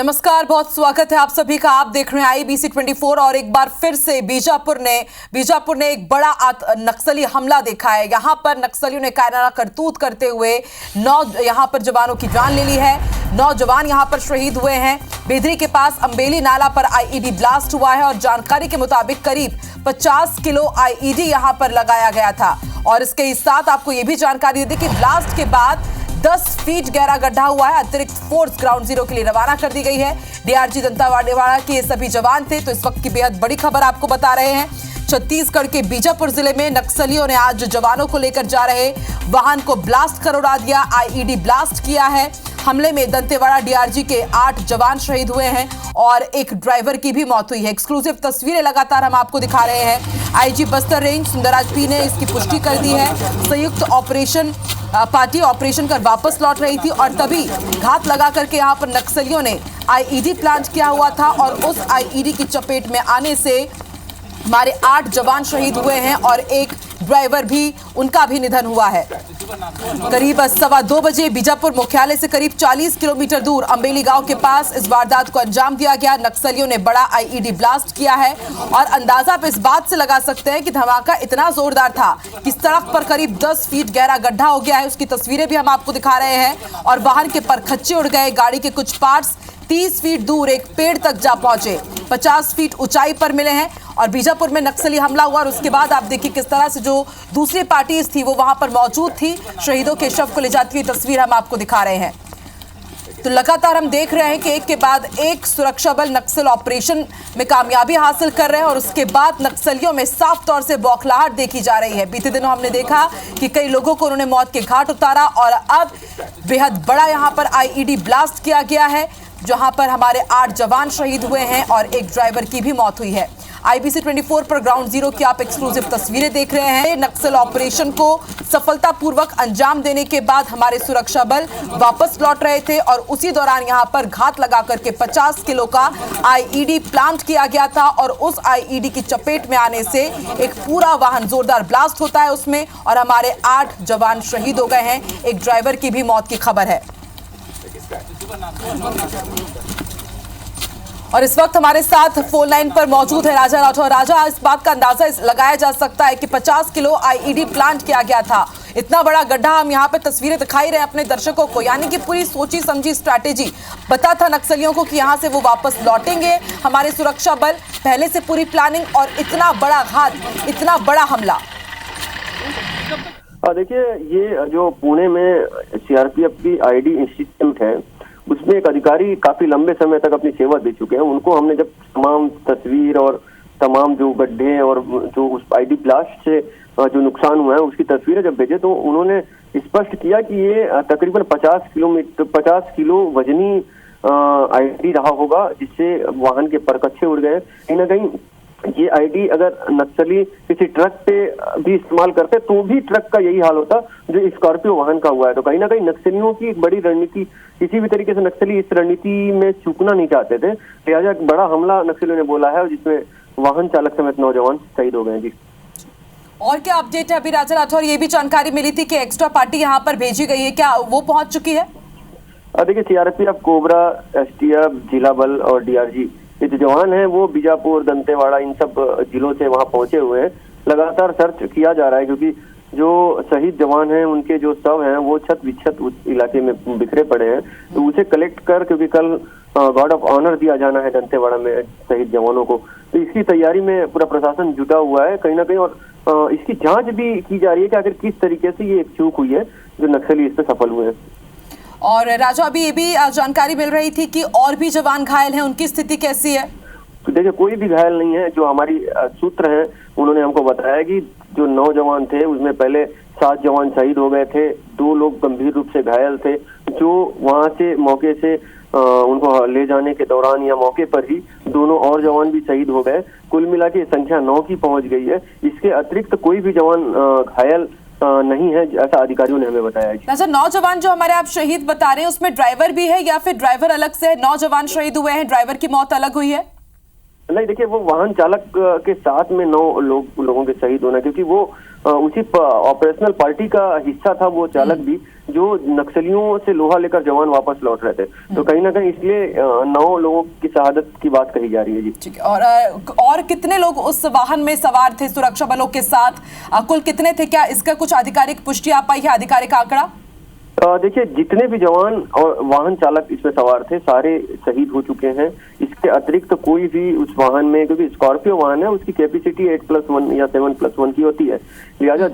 नमस्कार, बहुत स्वागत है आप सभी का। आप देख रहे हैं IBC 24 और एक बार फिर से बीजापुर ने एक बड़ा नक्सली हमला देखा है। यहां पर नक्सलियों ने कायराना करतूत करते हुए 9 यहां पर जवानों की जान ले ली है। 9 जवान यहां पर शहीद हुए हैं। बेदरी के पास अंबेली नाला पर IED ब्लास्ट हुआ है और जानकारी के मुताबिक करीब 50 किलो IED यहां पर लगाया गया था। और इसके साथ आपको यह भी जानकारी दे दी कि ब्लास्ट के बाद 10 फीट गहरा गड्ढा हुआ है। अतिरिक्त फोर्स ग्राउंड जीरो के लिए रवाना कर दी गई है। DRG दंतेवाड़ा के ये सभी जवान थे। तो इस वक्त की बेहद बड़ी खबर आपको बता रहे हैं। छत्तीसगढ़ के बीजापुर जिले में नक्सलियों ने आज जवानों को लेकर जा रहे वाहन को ब्लास्ट कर उड़ा दिया। IED ब्लास्ट किया है। हमले में दंतेवाड़ा DRG के 8 जवान शहीद हुए हैं और एक ड्राइवर की भी मौत हुई है। एक्सक्लूसिव तस्वीरें लगातार हम आपको दिखा रहे हैं। IG Bastar range Sundarraj P ने इसकी पुष्टि कर दी है। संयुक्त ऑपरेशन पार्टी ऑपरेशन कर वापस लौट रही थी और तभी घात लगा करके यहां पर नक्सलियों ने IED प्लांट किया हुआ था और उस IED की चपेट में आने से हमारे 8 जवान शहीद हुए हैं और एक ड्राइवर भी उनका भी निधन हुआ है। करीब 2:15 बजे बीजापुर मुख्यालय से करीब 40 किलोमीटर दूर अंबेली गांव के पास इस वारदात को अंजाम दिया गया। नक्सलियों ने बड़ा IED ब्लास्ट किया है और अंदाजा आप इस बात से लगा सकते हैं कि धमाका इतना जोरदार था कि सड़क पर करीब 10 फीट गहरा गड्ढा हो गया है। उसकी तस्वीरें भी हम आपको दिखा रहे हैं और वाहन के परखच्चे उड़ गए। गाड़ी के कुछ पार्ट्स 30 फीट दूर एक पेड़ तक जा पहुंचे। 50 फीट ऊंचाई पर मिले हैं और बीजापुर में नक्सली हमला हुआ और उसके बाद आप देखिए किस तरह से जो दूसरी पार्टीज थी वो वहां पर मौजूद थी। शहीदों के शव को ले जाती हुई तस्वीर हम आपको दिखा रहे हैं। तो लगातार हम देख रहे हैं कि एक के बाद एक सुरक्षा बल नक्सल ऑपरेशन में कामयाबी हासिल कर रहे हैं और उसके बाद नक्सलियों में साफ तौर से बौखलाहट देखी जा रही है। बीते दिनों हमने देखा कि कई लोगों को उन्होंने मौत के घाट उतारा और अब बेहद बड़ा यहां पर IED ब्लास्ट किया गया है जहां पर हमारे 8 जवान शहीद हुए हैं और एक ड्राइवर की भी मौत हुई है। IBC 24 पर ग्राउंड जीरो की आप एक्सक्लूसिव तस्वीरें देख रहे हैं। नक्सल ऑपरेशन को सफलतापूर्वक अंजाम देने के बाद हमारे सुरक्षा बल वापस लौट रहे थे और उसी दौरान यहां पर घात लगा करके 50 किलो का IED प्लांट किया गया था और उस IED की चपेट में आने से एक पूरा वाहन जोरदार ब्लास्ट होता है उसमें और हमारे 8 जवान शहीद हो गए हैं। एक ड्राइवर की भी मौत की खबर है। और इस वक्त हमारे साथ फोन लाइन पर मौजूद है राजा राठौर। राजा, इस बात का अंदाजा लगाया जा सकता है कि 50 किलो IED प्लांट किया गया था। इतना बड़ा गड्ढा हम यहाँ पे तस्वीरें दिखाई रहे हैं अपने दर्शकों को, यानी कि पूरी सोची समझी स्ट्रैटेजी। पता था नक्सलियों को कि यहाँ से वो वापस लौटेंगे। हमारे सुरक्षा बल पहले से पूरी प्लानिंग और इतना बड़ा घात, इतना बड़ा हमला। देखिए, ये जो पुणे में CRPF की IED इंस्टीट्यूट है उसमें एक अधिकारी काफी लंबे समय तक अपनी सेवा दे चुके हैं। उनको हमने जब तमाम तस्वीर और तमाम जो गड्ढे और जो उस IED ब्लास्ट से जो नुकसान हुआ है उसकी तस्वीरें जब भेजे तो उन्होंने स्पष्ट किया कि ये तकरीबन 50 किलो वजनी IED रहा होगा जिससे वाहन के परकच्चे उड़ गए। कहीं ना कहीं ये IED अगर नक्सली किसी ट्रक पे भी इस्तेमाल करते तो भी ट्रक का यही हाल होता जो स्कॉर्पियो वाहन का हुआ है। तो कहीं ना कहीं नक्सलियों की एक बड़ी रणनीति, किसी भी तरीके से नक्सली इस रणनीति में चूकना नहीं चाहते थे। लिहाजा एक बड़ा हमला नक्सलियों ने बोला है जिसमें वाहन चालक समेत 9 जवान शहीद हो गए। जी, और क्या अपडेट है अभी राजा राठौर? ये भी जानकारी मिली थी कि एक्स्ट्रा पार्टी यहाँ पर भेजी गई है, क्या वो पहुंच चुकी है? देखिए, CRPF, कोबरा, STF, जिला बल और DRG ये जो जवान हैं वो बीजापुर, दंतेवाड़ा इन सब जिलों से वहां पहुंचे हुए हैं। लगातार सर्च किया जा रहा है क्योंकि जो शहीद जवान हैं उनके जो शव हैं वो छत विच्छत उस इलाके में बिखरे पड़े हैं। तो उसे कलेक्ट कर, क्योंकि कल गार्ड ऑफ ऑनर दिया जाना है दंतेवाड़ा में शहीद जवानों को, तो इसकी तैयारी में पूरा प्रशासन जुटा हुआ है कहीं ना कहीं। और इसकी जांच भी की जा रही है कि आखिर किस तरीके से ये एक चूक हुई है जो नक्सली इस पर सफल हुए हैं। और राजा, अभी ये भी जानकारी मिल रही थी कि और भी जवान घायल हैं, उनकी स्थिति कैसी है? तो देखिए, कोई भी घायल नहीं है। जो हमारी सूत्र हैं उन्होंने हमको बताया कि जो 9 जवान थे उसमें पहले 7 जवान शहीद हो गए थे, 2 लोग गंभीर रूप से घायल थे जो वहां से मौके से उनको ले जाने के दौरान या मौके पर ही दोनों और जवान भी शहीद हो गए। कुल मिला के संख्या 9 की पहुंच गई है। इसके अतिरिक्त कोई भी जवान घायल नहीं है, ऐसा अधिकारियों ने हमें बताया है। अच्छा, 9 जवान जो हमारे आप शहीद बता रहे हैं उसमें ड्राइवर भी है या फिर ड्राइवर अलग से है? 9 जवान शहीद हुए हैं, ड्राइवर की मौत अलग हुई है? नहीं, देखिए वो वाहन चालक के साथ में 9 लोगों के शहीद होना, क्योंकि वो उसी ऑपरेशनल पार्टी का हिस्सा था वो चालक भी, जो नक्सलियों से लोहा लेकर जवान वापस लौट रहे थे। तो कहीं ना कहीं इसलिए 9 लोगों की शहादत की बात कही जा रही है जी। ठीक है। और कितने लोग उस वाहन में सवार थे सुरक्षा बलों के साथ, कुल कितने थे? क्या इसका कुछ आधिकारिक पुष्टि आ पाई है, आधिकारिक आंकड़ा? देखिए, जितने भी जवान और वाहन चालक इसमें सवार थे सारे शहीद हो चुके हैं। इसके अतिरिक्त तो कोई भी उस वाहन में, क्योंकि स्कॉर्पियो वाहन है, उसकी कैपेसिटी 8+1 या 7+1 की होती है, लिहाजा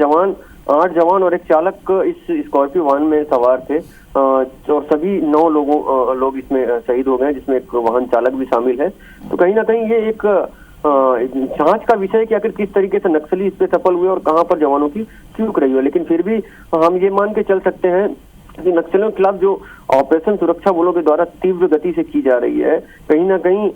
8 जवान और एक चालक इस स्कॉर्पियो वाहन में सवार थे। और सभी 9 लोग इसमें शहीद हो गए, जिसमें एक वाहन चालक भी शामिल है। तो कहीं ना कहीं ये एक जांच का विषय है कि आखिर किस तरीके से नक्सली इस पे सफल हुए और कहां पर जवानों की चूक रही है। लेकिन फिर भी हम ये मान के चल सकते हैं कि नक्सलियों के खिलाफ जो ऑपरेशन सुरक्षा बलों के द्वारा तीव्र गति से की जा रही है, कहीं ना कहीं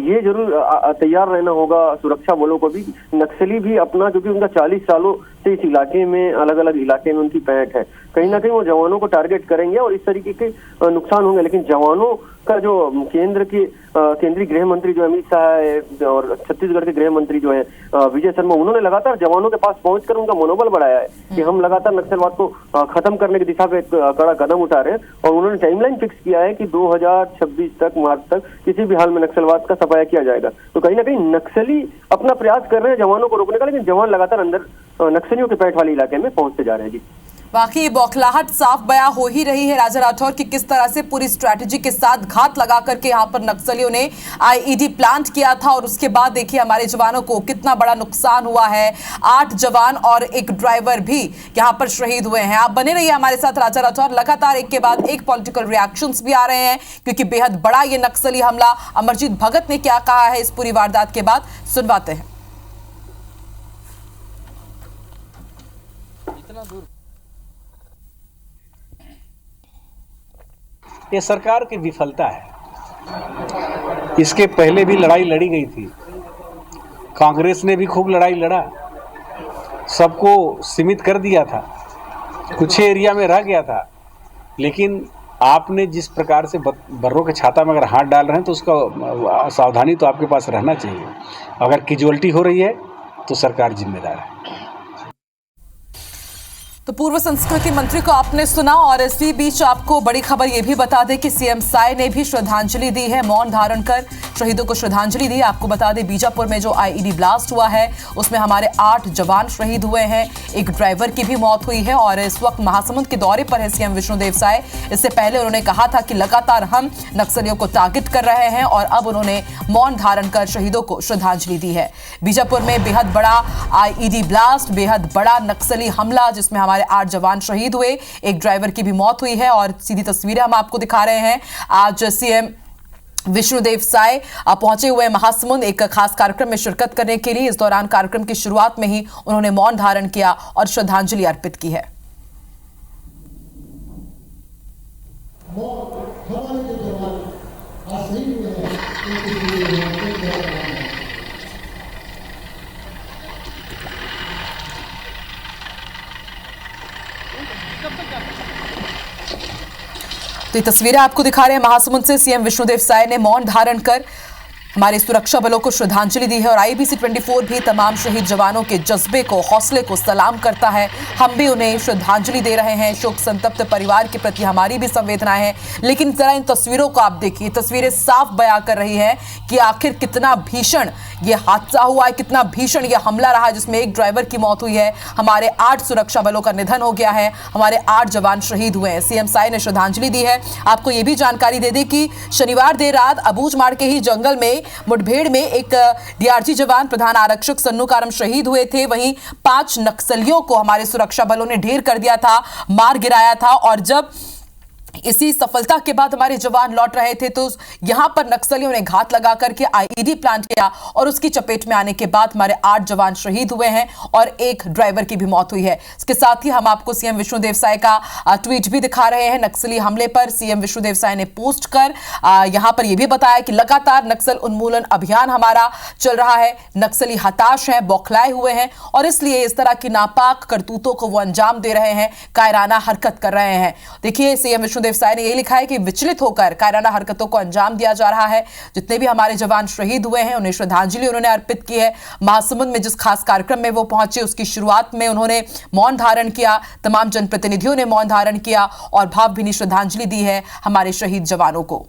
ये जरूर तैयार रहना होगा सुरक्षा बलों को भी। नक्सली भी अपना, क्योंकि उनका 40 सालों से इस इलाके में, अलग अलग इलाके में उनकी पैठ है, कहीं ना कहीं वो जवानों को टारगेट करेंगे और इस तरीके के नुकसान होंगे। लेकिन जवानों का जो केंद्रीय गृह मंत्री जो अमित शाह है और छत्तीसगढ़ के गृह मंत्री जो है विजय शर्मा, उन्होंने लगातार जवानों के पास पहुंचकर उनका मनोबल बढ़ाया है कि हम लगातार नक्सलवाद को खत्म करने की दिशा में कड़ा कदम उठा रहे हैं। और उन्होंने टाइमलाइन फिक्स किया है कि 2026 तक, मार्च तक किसी भी हाल में नक्सलवाद का सफाया किया जाएगा। तो कहीं ना कहीं नक्सली अपना प्रयास कर रहे हैं जवानों को रोकने का, लेकिन जवान लगातार अंदर नक्सलियों के पैठ वाले इलाके में पहुंचते जा रहे हैं जी। बाकी बौखलाहट साफ बयां हो ही रही है राजा राठौर कि किस तरह से पूरी स्ट्रैटेजी के साथ घात लगा करके यहाँ पर नक्सलियों ने आईईडी प्लांट किया था और उसके बाद देखिए हमारे जवानों को कितना बड़ा नुकसान हुआ है। 8 जवान और एक ड्राइवर भी यहाँ पर शहीद हुए हैं। आप बने रहिए हमारे साथ राजा राठौर, लगातार एक के बाद एक पॉलिटिकल रिएक्शंस भी आ रहे हैं क्योंकि बेहद बड़ा ये नक्सली हमला। अमरजीत भगत ने क्या कहा है इस पूरी वारदात के बाद, सुनवाते हैं। ये सरकार की विफलता है। इसके पहले भी लड़ाई लड़ी गई थी, कांग्रेस ने भी खूब लड़ाई लड़ा, सबको सीमित कर दिया था, कुछ एरिया में रह गया था। लेकिन आपने जिस प्रकार से बर्रों के छाता में अगर हाथ डाल रहे हैं तो उसका सावधानी तो आपके पास रहना चाहिए। अगर कैजुअल्टी हो रही है तो सरकार जिम्मेदार है। तो पूर्व संस्कृति मंत्री को आपने सुना और इसी बीच आपको बड़ी खबर यह भी बता दें कि सीएम साय ने भी श्रद्धांजलि दी है, मौन धारण कर शहीदों को श्रद्धांजलि दी। आपको बता दें बीजापुर में जो आईईडी ब्लास्ट हुआ है उसमें हमारे 8 जवान शहीद हुए हैं, एक ड्राइवर की भी मौत हुई है और इस वक्त महासमुंद के दौरे पर है सीएम विष्णुदेव साय। इससे पहले उन्होंने कहा था कि लगातार हम नक्सलियों को टारगेट कर रहे हैं और अब उन्होंने मौन धारण कर शहीदों को श्रद्धांजलि दी है। बीजापुर में बेहद बड़ा आईईडी ब्लास्ट, बेहद बड़ा नक्सली हमला जिसमें हमारे 8 जवान शहीद हुए, एक ड्राइवर की भी मौत हुई है और सीधी तस्वीरें हम आपको दिखा रहे हैं। आज सीएम विष्णुदेव साय पहुंचे हुए महासमुंद एक खास कार्यक्रम में शिरकत करने के लिए। इस दौरान कार्यक्रम की शुरुआत में ही उन्होंने मौन धारण किया और श्रद्धांजलि अर्पित की है। तो ये तस्वीरें आपको दिखा रहे हैं महासमुंद से। सीएम विष्णुदेव साय ने मौन धारण कर हमारे सुरक्षा बलों को श्रद्धांजलि दी है और आईबीसी 24 भी तमाम शहीद जवानों के जज्बे को, हौसले को सलाम करता है। हम भी उन्हें श्रद्धांजलि दे रहे हैं। शोक संतप्त परिवार के प्रति हमारी भी संवेदनाएं हैं। लेकिन जरा इन तस्वीरों को आप देखिए, तस्वीरें साफ बयां कर रही हैं कि आखिर कितना भीषण ये हादसा हुआ है, कितना भीषण ये हमला रहा जिसमें एक ड्राइवर की मौत हुई है, हमारे 8 सुरक्षा बलों का निधन हो गया है, हमारे 8 जवान शहीद हुए हैं। सीएम साय ने श्रद्धांजलि दी है। आपको ये भी जानकारी दे दें कि शनिवार देर रात अबूझमाड़ के ही जंगल में मुठभेड़ में एक डीआरजी जवान प्रधान आरक्षक सन्नू कारम शहीद हुए थे। वहीं 5 नक्सलियों को हमारे सुरक्षा बलों ने ढेर कर दिया था, मार गिराया था और जब इसी सफलता के बाद हमारे जवान लौट रहे थे तो यहां पर नक्सलियों ने घात लगा करके आईईडी प्लांट किया और उसकी चपेट में आने के बाद हमारे 8 जवान शहीद हुए हैं और एक ड्राइवर की भी मौत हुई है। इसके साथ ही हम आपको सीएम विष्णुदेव साय का ट्वीट भी दिखा रहे हैं। नक्सली हमले पर सीएम विष्णुदेव साय ने पोस्ट कर यहां पर यह भी बताया कि लगातार नक्सल उन्मूलन अभियान हमारा चल रहा है। नक्सली हताश हैं, बौखलाए हुए हैं और इसलिए इस तरह की नापाक करतूतों को वो अंजाम दे रहे हैं, कायराना हरकत कर रहे हैं। देखिए सीएम विष्णुदेव साय ने यही लिखा है कि विचलित होकर कायराना हरकतों को अंजाम दिया जा रहा है। जितने भी हमारे जवान शहीद हुए हैं उन्हें श्रद्धांजलि उन्होंने अर्पित की है। महासमुंद में जिस खास कार्यक्रम में वो पहुंचे उसकी शुरुआत में उन्होंने मौन धारण किया, तमाम जनप्रतिनिधियों ने मौन धारण किया और भावभीनी श्रद्धांजलि दी है हमारे शहीद जवानों को।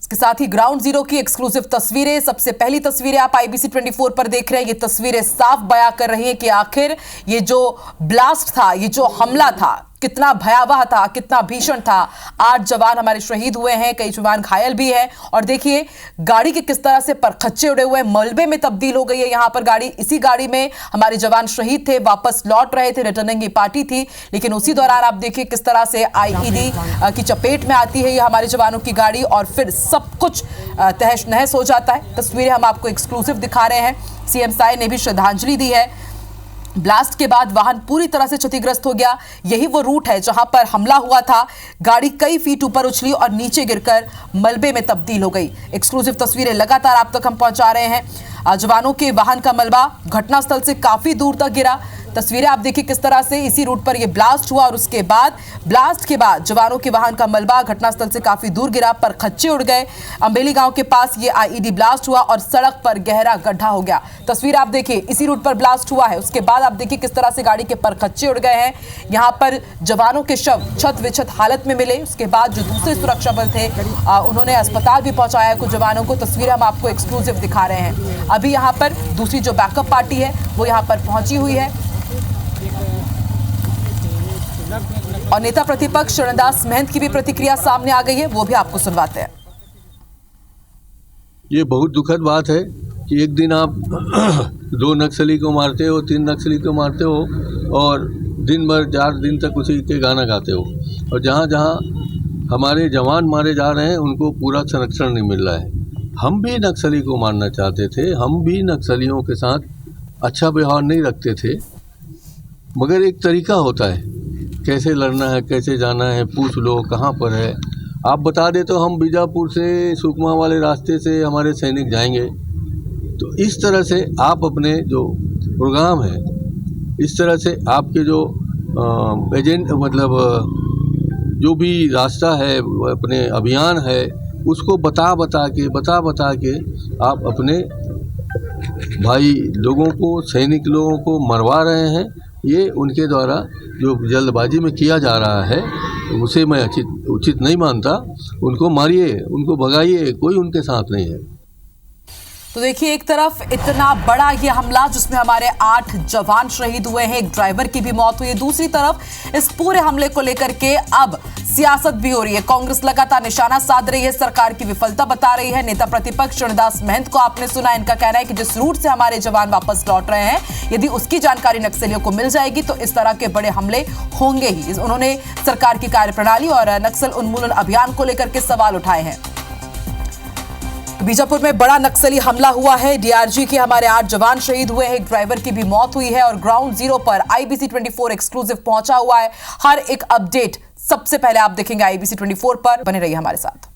इसके साथ ही ग्राउंड जीरो की एक्सक्लूसिव तस्वीरें, सबसे पहली तस्वीरें आप IBC 24 पर देख रहे हैं। ये तस्वीरें साफ बयां कर रही हैं कि आखिर ये जो ब्लास्ट था, ये जो हमला था, कितना भयावह था, कितना भीषण था। 8 जवान हमारे शहीद हुए हैं, कई जवान घायल भी हैं। और देखिए गाड़ी के किस तरह से परखच्चे उड़े हुए हैं, मलबे में तब्दील हो गई है यहां पर गाड़ी। इसी गाड़ी में हमारे जवान शहीद थे, वापस लौट रहे थे, रिटर्निंग की पार्टी थी, लेकिन उसी दौरान आप देखिए किस तरह से IED की चपेट में आती है ये हमारे जवानों की गाड़ी और फिर सब कुछ तहस नहस हो जाता है। तस्वीरें हम आपको एक्सक्लूसिव दिखा रहे हैं। CM साय ने भी श्रद्धांजलि दी है। ब्लास्ट के बाद वाहन पूरी तरह से क्षतिग्रस्त हो गया। यही वो रूट है जहां पर हमला हुआ था। गाड़ी कई फीट ऊपर उछली और नीचे गिरकर मलबे में तब्दील हो गई। एक्सक्लूसिव तस्वीरें लगातार आप तक हम पहुंचा रहे हैं। जवानों के वाहन का मलबा घटनास्थल से काफी दूर तक गिरा। तस्वीरें आप देखिए किस तरह से इसी रूट पर यह ब्लास्ट हुआ और उसके बाद ब्लास्ट के बाद जवानों के वाहन का मलबा घटनास्थल से काफी दूर गिरा, पर खच्चे उड़ गए। अंबेली गांव के पास ये IED ब्लास्ट हुआ और सड़क पर गहरा गड्ढा हो गया। तस्वीर आप देखिए इसी रूट पर ब्लास्ट हुआ है। उसके बाद आप देखिए किस तरह से गाड़ी के परखच्चे उड़ गए हैं। यहाँ पर जवानों के शव छत विछत हालत में मिले। उसके बाद जो दूसरे सुरक्षा बल थे उन्होंने अस्पताल भी पहुंचाया कुछ जवानों को। तस्वीरें हम आपको एक्सक्लूसिव दिखा रहे हैं। अभी यहाँ पर दूसरी जो बैकअप पार्टी है वो यहाँ पर पहुंची हुई है और नेता प्रतिपक्ष चरणदास महंत की भी प्रतिक्रिया सामने आ गई है, वो भी आपको सुनवाते हैं। ये बहुत दुखद बात है कि एक दिन आप 2 नक्सली को मारते हो, 3 नक्सली को मारते हो और दिन भर 4 दिन तक उसी के गाना गाते हो और जहाँ जहाँ हमारे जवान मारे जा रहे हैं उनको पूरा संरक्षण नहीं मिल रहा है। हम भी नक्सली को मारना चाहते थे, हम भी नक्सलियों के साथ अच्छा व्यवहार नहीं रखते थे, मगर एक तरीका होता है कैसे लड़ना है, कैसे जाना है, पूछ लो कहाँ पर है। आप बता दे तो हम बीजापुर से सुकमा वाले रास्ते से हमारे सैनिक जाएंगे। तो इस तरह से आप अपने जो प्रोग्राम है, इस तरह से आपके जो एजेंट मतलब जो भी रास्ता है, अपने अभियान है, उसको बता बता के आप अपने भाई लोगों को, सैनिक लोगों को मरवा रहे हैं। ये उनके द्वारा जो जल्दबाजी में किया जा रहा है उसे मैं उचित नहीं मानता। उनको मारिए, उनको भगाइए, कोई उनके साथ नहीं है। तो देखिए एक तरफ इतना बड़ा ये हमला जिसमें हमारे 8 जवान शहीद हुए हैं, एक ड्राइवर की भी मौत हुई है। दूसरी तरफ इस पूरे हमले को लेकर के अब सियासत भी हो रही है। कांग्रेस लगातार निशाना साध रही है, सरकार की विफलता बता रही है। नेता प्रतिपक्ष चरणदास महंत को आपने सुना, इनका कहना है कि जिस रूट से हमारे जवान वापस लौट रहे हैं, यदि उसकी जानकारी नक्सलियों को मिल जाएगी तो इस तरह के बड़े हमले होंगे ही। उन्होंने सरकार की कार्यप्रणाली और नक्सल उन्मूलन अभियान को लेकर के सवाल उठाए हैं। बीजापुर में बड़ा नक्सली हमला हुआ है। DRG के हमारे 8 जवान शहीद हुए हैं, एक ड्राइवर की भी मौत हुई है और ग्राउंड जीरो पर IBC 24 एक्सक्लूसिव पहुंचा हुआ है। हर एक अपडेट सबसे पहले आप देखेंगे IBC 24 पर। बने रहिए हमारे साथ।